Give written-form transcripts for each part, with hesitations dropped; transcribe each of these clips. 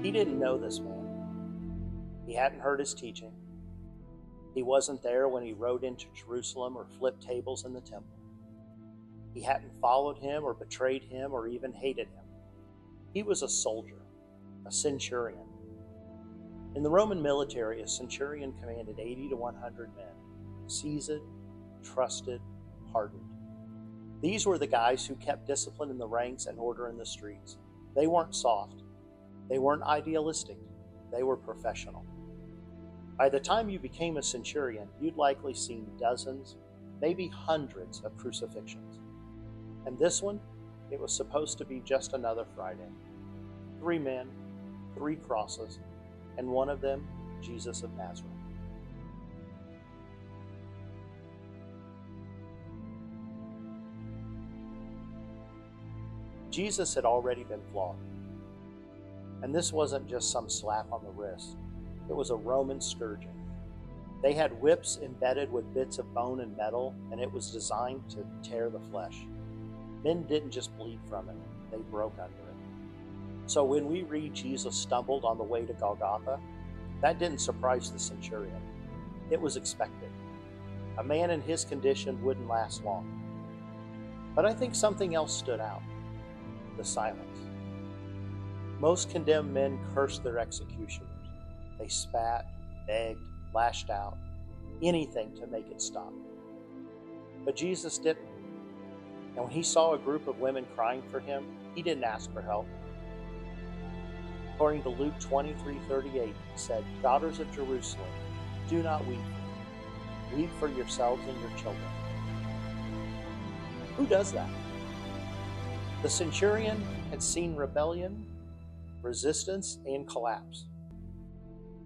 He didn't know this man. He hadn't heard his teaching. He wasn't there when he rode into Jerusalem or flipped tables in the temple. He hadn't followed him or betrayed him or even hated him. He was a soldier, a centurion. In the Roman military, a centurion commanded 80 to 100 men, seasoned, trusted, hardened. These were the guys who kept discipline in the ranks and order in the streets. They weren't soft. They weren't idealistic. They were professional. By the time you became a centurion, you'd likely seen dozens, maybe hundreds of crucifixions. And this one, it was supposed to be just another Friday. 3 men, 3 crosses, and one of them, Jesus of Nazareth. Jesus had already been flogged. And this wasn't just some slap on the wrist. It was a Roman scourging. They had whips embedded with bits of bone and metal, and it was designed to tear the flesh. Men didn't just bleed from it, they broke under it. So when we read Jesus stumbled on the way to Golgotha, that didn't surprise the centurion. It was expected. A man in his condition wouldn't last long. But I think something else stood out: the silence. Most condemned men cursed their executioners. They spat, begged, lashed out, anything to make it stop. But Jesus didn't. And when he saw a group of women crying for him, he didn't ask for help. According to Luke 23:38, he said, "Daughters of Jerusalem, do not weep for me. Weep for yourselves and your children." Who does that? The centurion had seen rebellion, resistance, and collapse.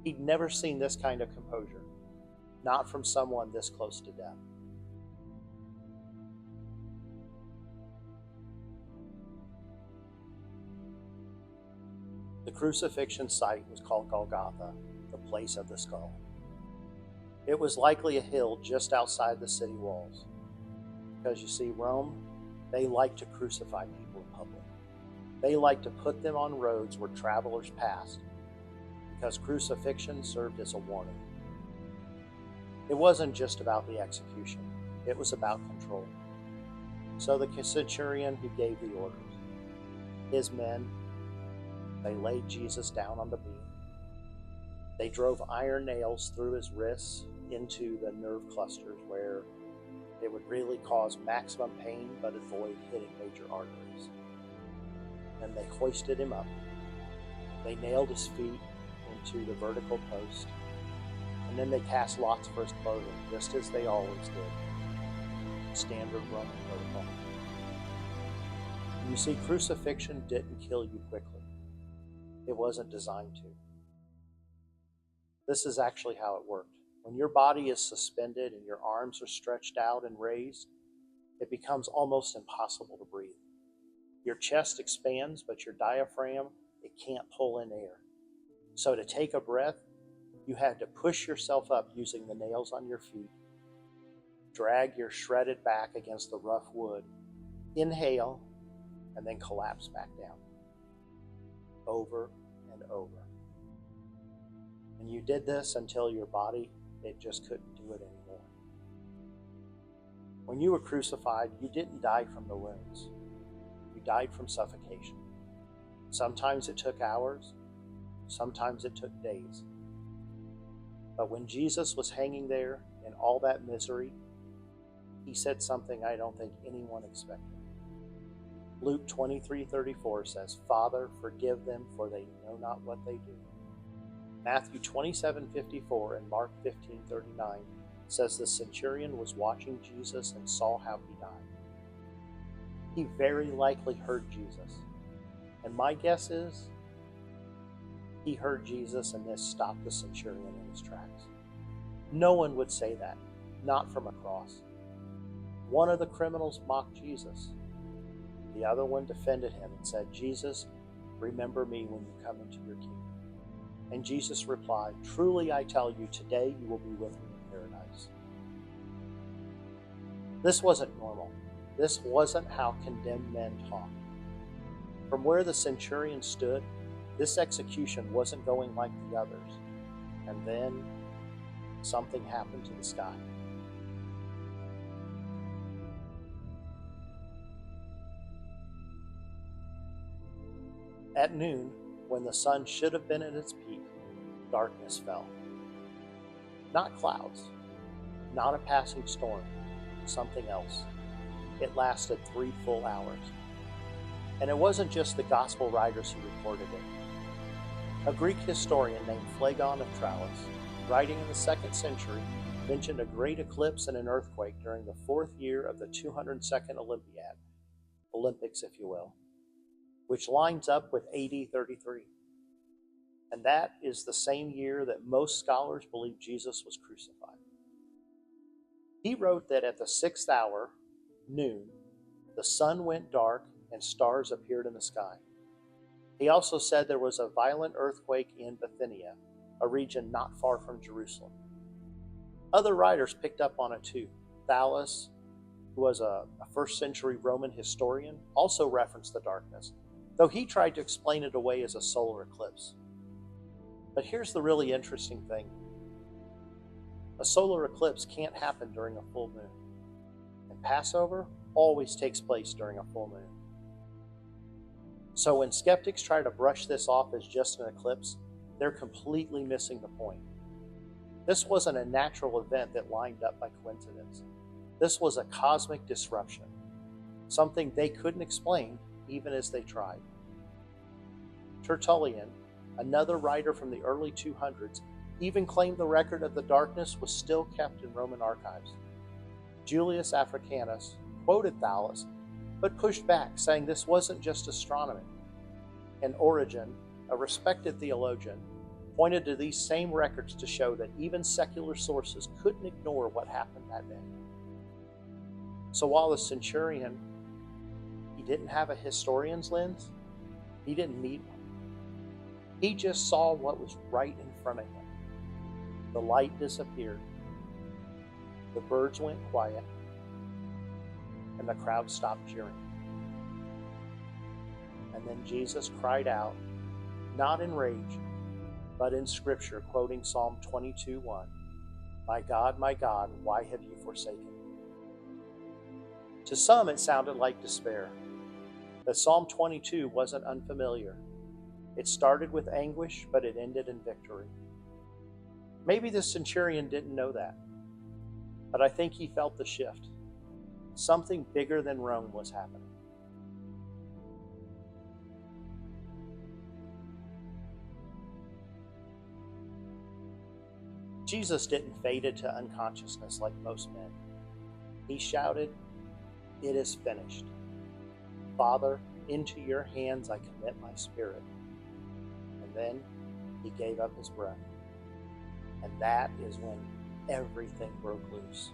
He'd never seen this kind of composure, not from someone this close to death. The crucifixion site was called Golgotha, the place of the skull. It was likely a hill just outside the city walls. Because you see, Rome, they liked to crucify people in public. They liked to put them on roads where travelers passed, because crucifixion served as a warning. It wasn't just about the execution, it was about control. So the centurion who gave the orders, his men, they laid Jesus down on the beam. They drove iron nails through his wrists into the nerve clusters where it would really cause maximum pain but avoid hitting major arteries. And they hoisted him up. They nailed his feet into the vertical post, and then they cast lots for his clothing, just as they always did. Standard Roman protocol. You see, crucifixion didn't kill you quickly. It wasn't designed to. This is actually how it worked. When your body is suspended and your arms are stretched out and raised, it becomes almost impossible to breathe. Your chest expands, but your diaphragm, it can't pull in air. So to take a breath, you had to push yourself up using the nails on your feet, drag your shredded back against the rough wood, inhale, and then collapse back down. Over and over. And you did this until your body, it just couldn't do it anymore. When you were crucified, you didn't die from the wounds. You died from suffocation. Sometimes it took hours, sometimes it took days. But when Jesus was hanging there in all that misery, he said something I don't think anyone expected. Luke 23:34 says, "Father, forgive them, for they know not what they do." Matthew 27:54 and Mark 15:39 says the centurion was watching Jesus and saw how he died. He very likely heard Jesus. And my guess is he heard Jesus and this stopped the centurion in his tracks. No one would say that, not from a cross. One of the criminals mocked Jesus. The other one defended him and said, "Jesus, remember me when you come into your kingdom." And Jesus replied, "Truly I tell you, today you will be with me in paradise." This wasn't normal. This wasn't how condemned men talked. From where the centurion stood, This execution wasn't going like the others. And then something happened to the sky. At noon, when the sun should have been at its peak, darkness fell. Not clouds, not a passing storm, something else. It lasted 3 full hours. And it wasn't just the gospel writers who reported it. A Greek historian named Phlegon of Tralles, writing in the 2nd century, mentioned a great eclipse and an earthquake during the 4th year of the 202nd Olympiad, Olympics if you will, which lines up with AD 33. And that is the same year that most scholars believe Jesus was crucified. He wrote that at the 6th hour, noon, the sun went dark and stars appeared in the sky. He also said there was a violent earthquake in Bithynia, a region not far from Jerusalem. Other writers picked up on it too. Thales, who was a 1st century Roman historian, also referenced the darkness, though he tried to explain it away as a solar eclipse. But here's the really interesting thing. A solar eclipse can't happen during a full moon. And Passover always takes place during a full moon. So when skeptics try to brush this off as just an eclipse, they're completely missing the point. This wasn't a natural event that lined up by coincidence. This was a cosmic disruption, something they couldn't explain even as they tried. Tertullian, another writer from the early 200s, even claimed the record of the darkness was still kept in Roman archives. Julius Africanus quoted Thales, but pushed back, saying this wasn't just astronomy. And Origen, a respected theologian, pointed to these same records to show that even secular sources couldn't ignore what happened that day. So while the centurion, he didn't have a historian's lens, he didn't need one. He just saw what was right in front of him. The light disappeared. The birds went quiet. And the crowd stopped cheering. And then Jesus cried out, not in rage, but in Scripture, quoting Psalm 22:1, my God, why have you forsaken me? To some, it sounded like despair. But Psalm 22 wasn't unfamiliar. It started with anguish, but it ended in victory. Maybe the centurion didn't know that, but I think he felt the shift. Something bigger than Rome was happening. Jesus didn't fade into unconsciousness like most men. He shouted, "It is finished. Father, into your hands I commit my spirit." And then he gave up his breath. And that is when everything broke loose.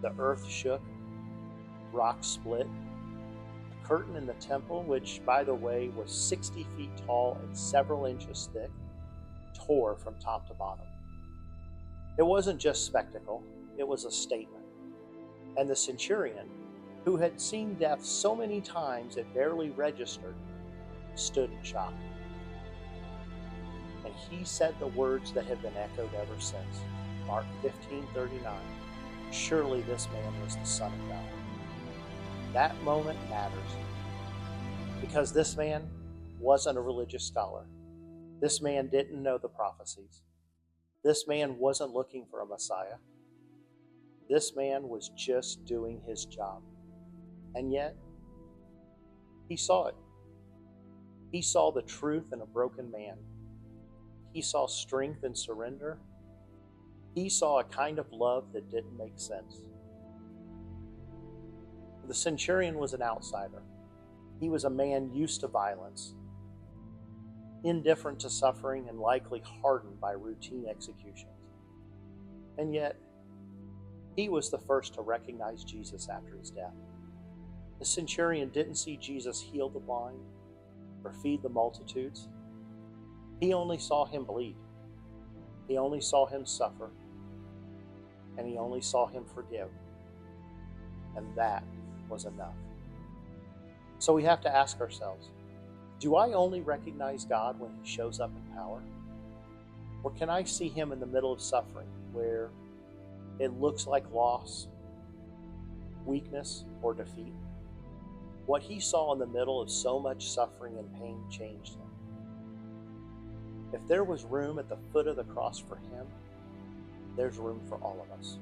The earth shook, rocks split. The curtain in the temple, which, by the way, was 60 feet tall and several inches thick, tore from top to bottom. It wasn't just spectacle, it was a statement. And the centurion, who had seen death so many times it barely registered, stood in shock. And he said the words that have been echoed ever since. Mark 15:39. Surely this man was the Son of God. That moment matters because this man wasn't a religious scholar. This man didn't know the prophecies. This man wasn't looking for a Messiah. This man was just doing his job. And yet, he saw it. He saw the truth in a broken man. He saw strength and surrender. He saw a kind of love that didn't make sense. The centurion was an outsider. He was a man used to violence, indifferent to suffering, and likely hardened by routine executions. And yet, he was the first to recognize Jesus after his death. The centurion didn't see Jesus heal the blind or feed the multitudes. He only saw him bleed. He only saw him suffer. And he only saw him forgive. And that was enough. So we have to ask ourselves, Do I only recognize God when he shows up in power? Or can I see him in the middle of suffering where it looks like loss, weakness, or defeat? What he saw in the middle of so much suffering and pain changed him. If there was room at the foot of the cross for him, there's room for all of us.